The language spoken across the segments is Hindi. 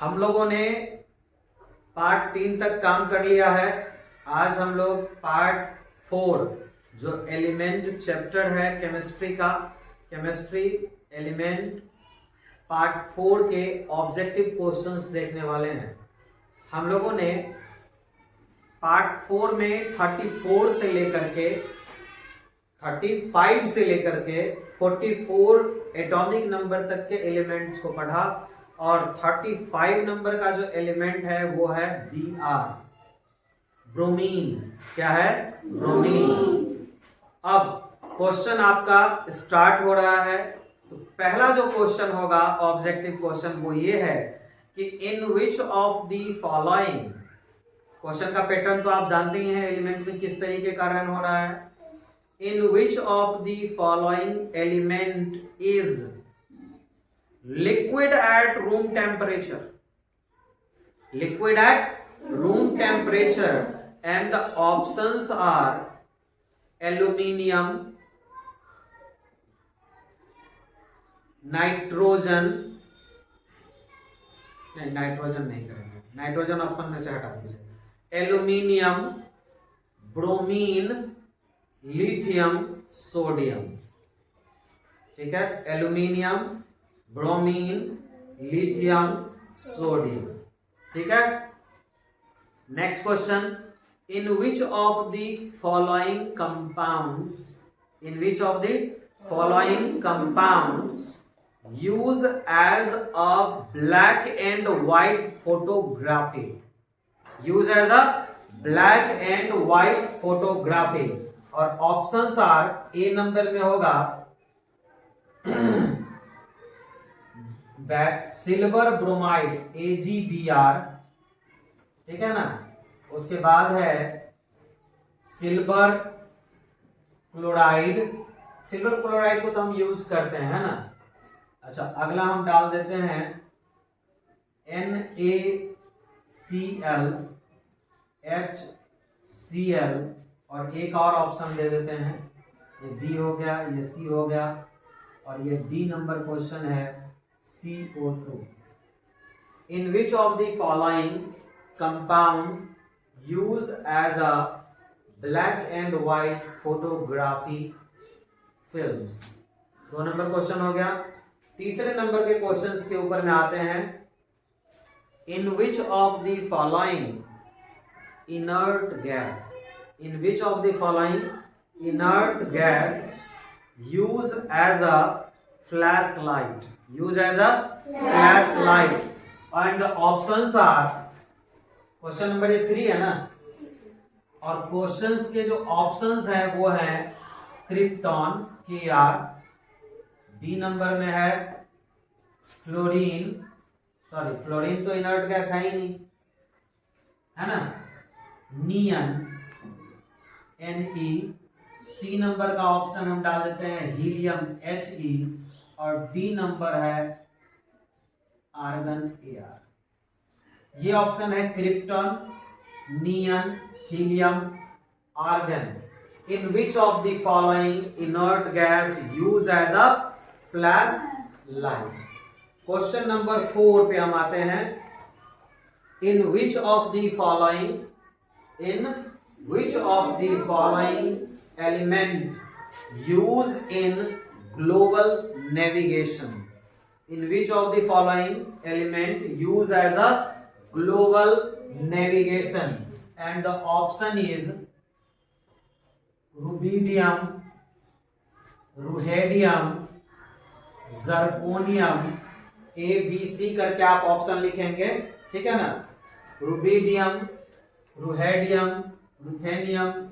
हम लोगों ने पार्ट 3 तक काम कर लिया है। आज हम लोग पार्ट 4 जो एलिमेंट चैप्टर है केमिस्ट्री का, केमिस्ट्री एलिमेंट पार्ट 4 के ऑब्जेक्टिव क्वेश्चंस देखने वाले हैं। हम लोगों ने पार्ट 4 में 34 से लेकर के 35 से लेकर के 44 एटॉमिक नंबर तक के एलिमेंट्स को पढ़ा और 35 नंबर का जो एलिमेंट है वो है Br, ब्रोमीन। क्या है? ब्रोमीन। अब क्वेश्चन आपका स्टार्ट हो रहा है। तो पहला जो क्वेश्चन होगा ऑब्जेक्टिव क्वेश्चन वो ये है कि in which of the following, question का पैटर्न तो आप जानते ही हैं एलिमेंट में किस तरीके का रन हो रहा है। In which of the following element is liquid at room temperature, liquid at room temperature, and the options are aluminium, nitrogen, नहीं नाइट्रोजन नहीं करेंगे, नाइट्रोजन ऑप्शन में से हटा दीजिए, एल्यूमिनियम, ब्रोमीन, लिथियम, सोडियम। ठीक है, एल्यूमिनियम, ब्रोमीन, लिथियम, सोडियम। ठीक है। Next question, in which of the following compounds, in which of the following compounds use as a black and white photography, use as a black and white photography. और ऑप्शंस आर, ए नंबर में होगा सिल्वर ब्रोमाइड AgBr, ठीक है ना। उसके बाद है सिल्वर क्लोराइड, सिल्वर क्लोराइड को तो हम यूज करते हैं, है ना। अच्छा, अगला हम डाल देते हैं NaCl, HCl, और एक और ऑप्शन दे देते हैं, ये B हो गया, ये C हो गया, और ये D नंबर क्वेश्चन है CO2। In which of the following compound use as a black and white photography films? 2 number question हो गया। तीसरे नंबर के क्वेश्चंस के ऊपर में आते हैं। In which of the following inert gas, in which of the following inert gas use as a flashlight, use as a flashlight, and the options are, question number 3 है ना, और क्वेश्चंस के जो ऑप्शंस हैं वो हैं क्रिप्टॉन Kr, बी नंबर में है फ्लोरीन, सॉरी फ्लोरीन तो इनर्ट गैस है ही नहीं, है ना, नियन Ne, सी नंबर का ऑप्शन हम डाल देते हैं हीलियम He, और डी नंबर है आर्गन Ar। ये ऑप्शन है krypton, neon, helium, argon. In which of the following inert gas use as a flash light. Question number 4 पे हम आते हैं। In which of the following, in which of the following element use in global navigation, in which of the following element use as a global navigation, and the option is rubidium, ruhedium, zirconium, ABC करके आप ऑप्शन लिखेंगे, ठीक है ना। रुबिडियम, रुहेडियम, रुथेनियम,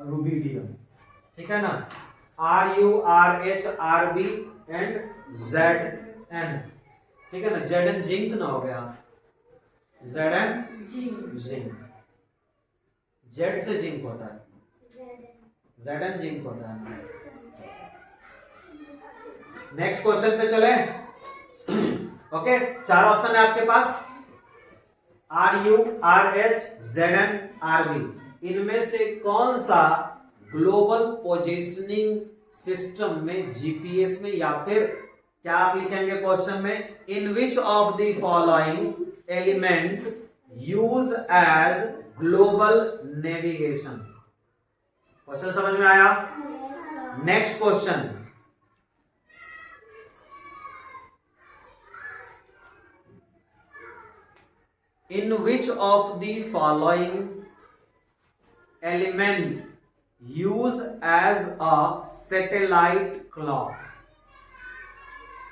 रुबिडियम, ठीक है ना। RU, RH, RB and ZN, ठीक है ना। ZN जिंक ना हो गया, ZN जिंक, जेड से जिंक होता है, ZN जिंक होता है। नेक्स्ट क्वेश्चन पे चले। ओके, 4 ऑप्शन है आपके पास, RU, RH, ZN, RB। इनमें से कौन सा ग्लोबल पोजिशनिंग सिस्टम में, जीपीएस में, या फिर क्या आप लिखेंगे क्वेश्चन में, in which of the following element use as global navigation? Question समझ में आया? Next question, in which of the following element use as a satellite clock?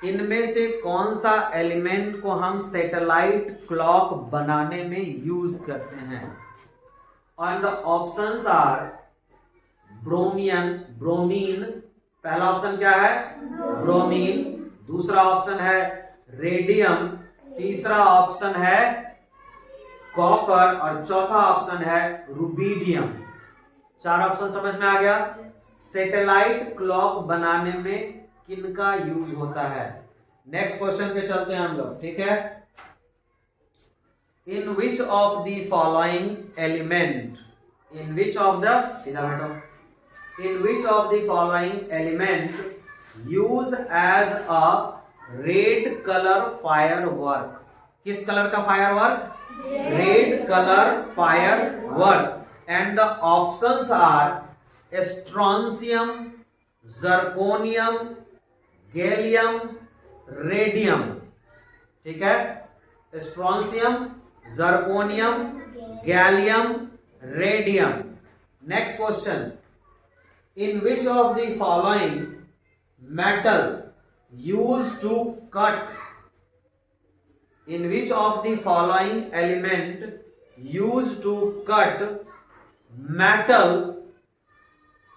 इनमें से कौन सा एलिमेंट को हम सैटेलाइट क्लॉक बनाने में यूज करते हैं? और द ऑप्शंस आर ब्रोमीन, पहला ऑप्शन क्या है? ब्रोमीन। दूसरा ऑप्शन है रेडियम, तीसरा ऑप्शन है कॉपर और चौथा ऑप्शन है रुबीडियम। 4 ऑप्शन समझ में आ गया? सैटेलाइट क्लॉक बनाने में किनका यूज होता है? नेक्स्ट क्वेश्चन पे चलते हैं हम लोग, ठीक है। In which of the following element, in which of the, सीधा बैठो, in which of the following element use as a red colour firework? किस कलर का firework? Red colour firework. And the options are strontium, zirconium, gallium, radium. ठीक है, strontium, zirconium, gallium, radium. Next question, in which of the following metal used to cut, in which of the following element used to cut metal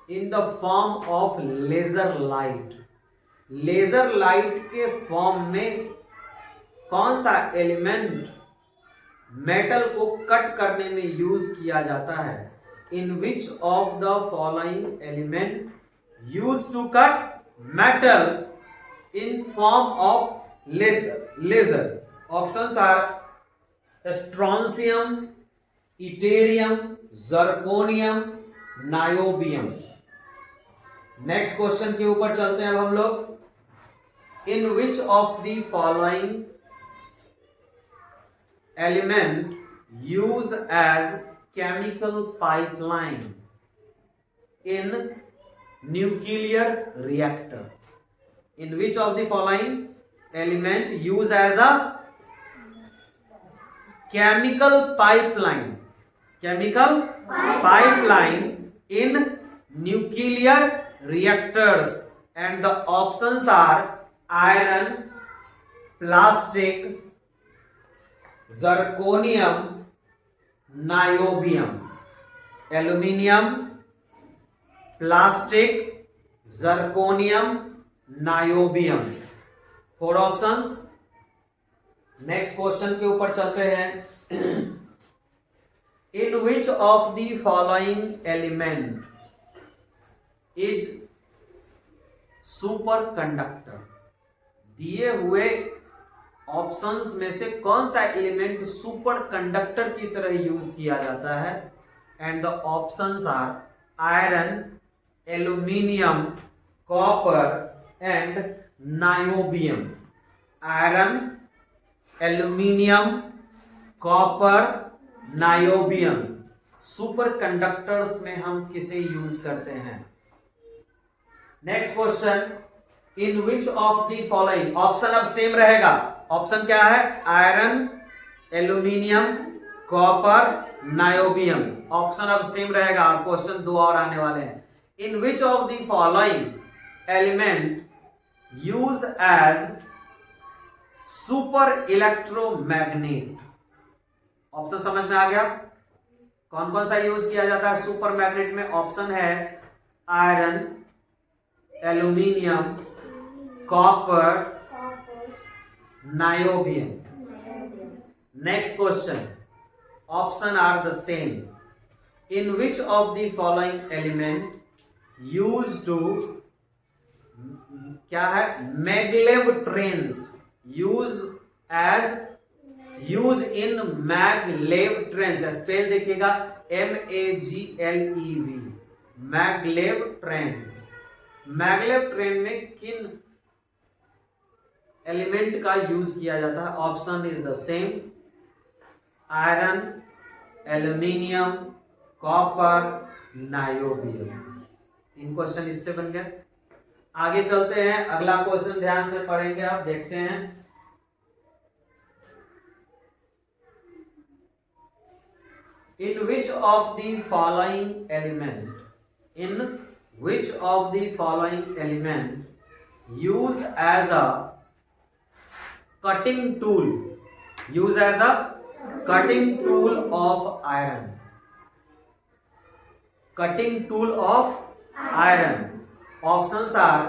in the form of laser light? Laser light के फॉर्म में कौन सा एलिमेंट मेटल को कट करने में यूज किया जाता है? In which of the following element use to cut metal in form of laser? Options are strontium, ytterium, zirconium, niobium. Next question के ऊपर चलते हैं अब हम लोग। In which of the following element use as chemical pipeline in nuclear reactor? In which of the following element use as a chemical pipeline in nuclear reactors? And the options are iron, plastic, zirconium, niobium. Aluminium, plastic, zirconium, niobium. 4 options. Next question के ऊपर चलते हैं। In which of the following element is super conductor? दिए हुए ऑप्शंस में से कौन सा एलिमेंट सुपर कंडक्टर की तरह यूज किया जाता है? And the options are iron, aluminium, copper and niobium. Iron, aluminium, copper, niobium. Super conductors में हम किसे यूज करते हैं? Next question, in which of the following, option अब सेम रहेगा। ऑप्शन क्या है? Iron, aluminium, copper, niobium. Option अब सेम रहेगा और क्वेश्चन 2 और आने वाले हैं। In which of the following element use as super electromagnet? Option समझ में आ गया? कौन कौन सा यूज किया जाता है सुपर मैग्नेट में? ऑप्शन है iron, aluminium, copper, niobium. Next question, option are the same. In which of the following element use to, क्या है? Maglev trains use in maglev trains. Spell देखिएगा, MAGLEV, maglev trains. Maglev train में किन एलिमेंट का यूज किया जाता है? Option is the same, iron, aluminium, copper, niobium. 3 question इससे बन गए। आगे चलते हैं, अगला क्वेश्चन ध्यान से पढ़ेंगे आप, देखते हैं। In which of the following element use as a cutting tool of iron? Cutting tool of iron. Options are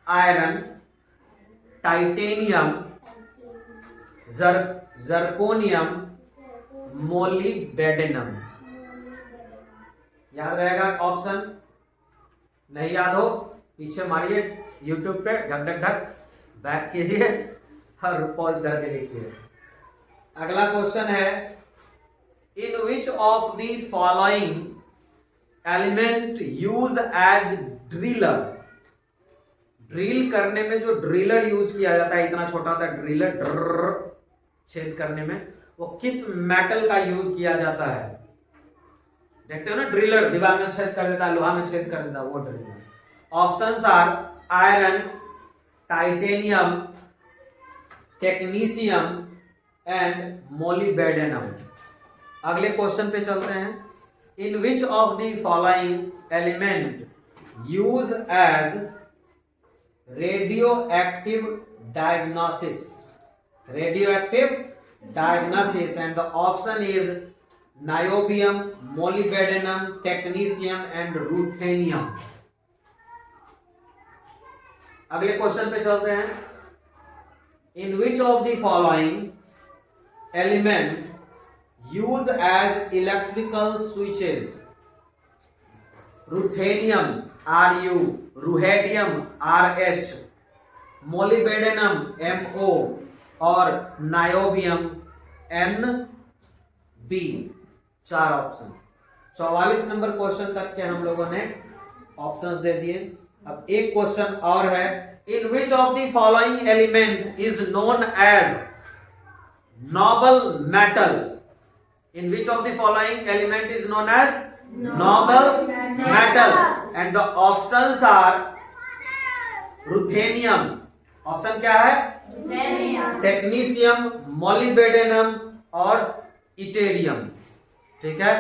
iron, titanium, zirconium, मोलिबेडेनम। याद रहेगा ऑप्शन? नहीं याद हो पीछे मारिए यूट्यूब पे, ढक ढक ढक बैक कीजिए और पॉज करके लिखिए। अगला क्वेश्चन है, in which of the following element use as driller? Drill करने में जो ड्रिलर यूज किया जाता है, इतना छोटा सा ड्रिलर छेद करने में, वो किस मेटल का यूज किया जाता है? देखते हो ना, ड्रिलर दीवार में छेद कर देता है, लोहा में छेद कर देता है, वो driller. Options are iron, titanium, technetium and molybdenum. अगले क्वेश्चन पे चलते हैं। In which of the following element use as radio active diagnosis? And the option is niobium, molybdenum, technetium and ruthenium. अगले क्वेश्चन पे चलते हैं। In which of the following element use as electrical switches? Ruthenium, Ru, ruhedium, Rh, molybdenum, Mo और niobium, Nb। 4 option. 44 number question तक के हम लोगों ने ऑप्शंस दे दिए। अब एक क्वेश्चन और है, in which of the following element is known as noble metal? In which of the following element is known as noble metal? And the options are ruthenium, option क्या है? टेक्नीशियम, मोलिबेडेनम और इटेरियम। ठीक है।